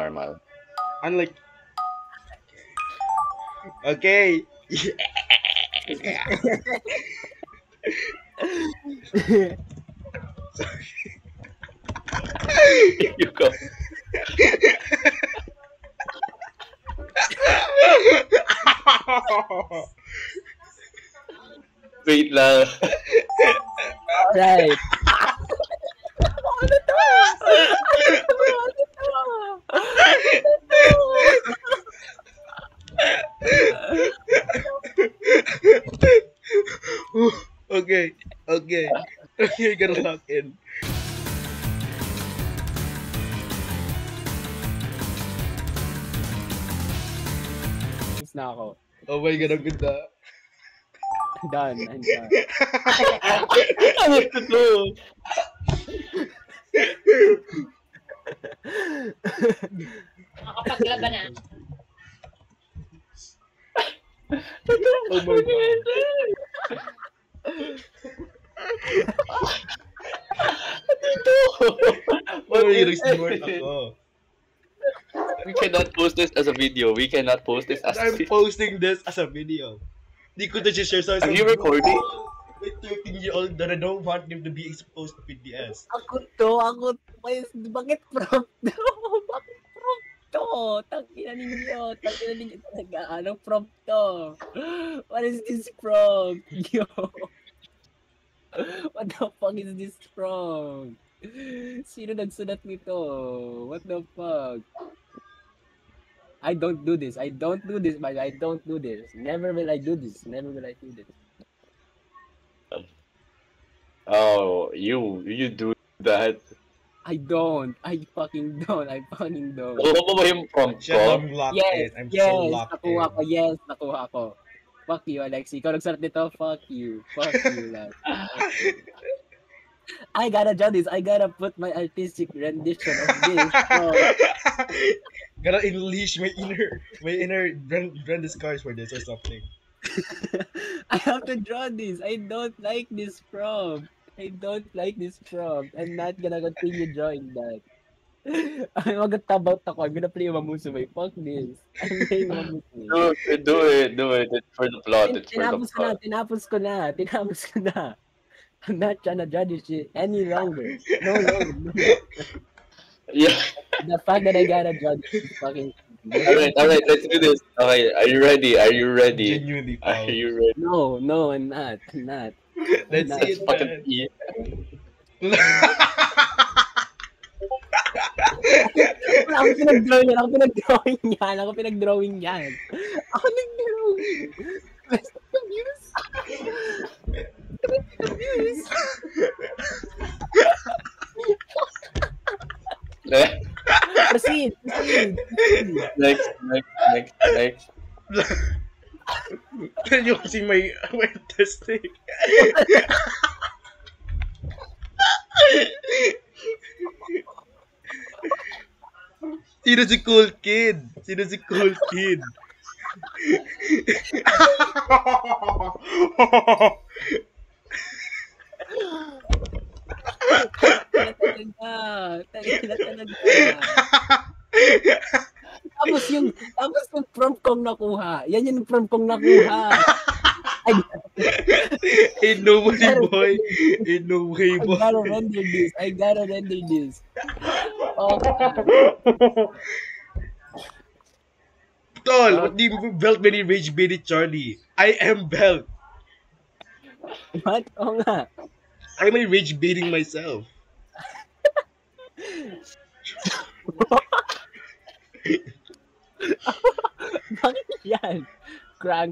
normal. Unlike... Okay. You go. Wait lang. Alright. Ano to? Okay. Okay. You're gonna lock in. Tapos na ako. Oh my god, ang ganda. Done. I'm done. Ano to? Makapaglaban na. Oh my god. Oh, nag-snort ako. We cannot post this as a video. We cannot post this as a I'm video. posting this as a video. Di ko na share sa Are you recording? Like 13-year-old that I don't want him to be exposed to PDS. Ako to. Bakit prompt to? Bakit prompt to? Tangina ninyo talaga. Anong prompt to? What is this prompt? Yo. What the fuck is this prompt? Sino nagsulat nito? What the fuck? I don't do this. I don't do this. Never will I do this. Oh, you do that. I don't. I fucking don't. Nakuha mo ba yung prompt Shit, ko? I'm locked Yes, in. I'm yes, so locked nakuha in. ko. Yes, nakuha ko. Fuck you, Alexi. Ikaw nagsulat nito. Fuck you, lad. I gotta draw this. I gotta put my artistic rendition of this. Oh. Gotta unleash my inner Brenda scars for this or something. I have to draw this. I don't like this prompt. I'm not gonna continue drawing that. I'm magtabout ako. I'm gonna play Mamusume. Fuck this. I'm playing Mamusume. Do it. It's for the plot. Tinapos ko na. I'm not trying to draw this shit any longer. No. Yeah. The fact that I gotta draw this fucking... Alright, let's do this. Okay, are you ready? Genuinely, Are pal. you ready? No, I'm not. Let's Nah, see it, Fucking man. Ako pinag-drawing yan. Ako nag-drawing. Best of views. Proceed. Next. Can you see my testing? Sino si Cool Kid? Talaga. Tapos yung prompt kong nakuha. Yan yung prompt kong nakuha. Ain't no way, boy. I gotta render this. Oh, Tol, what do you belt many rage baited Charlie? I am belt. what? Oo nga. I'm a rage baiting myself. Bakit yan? Crank.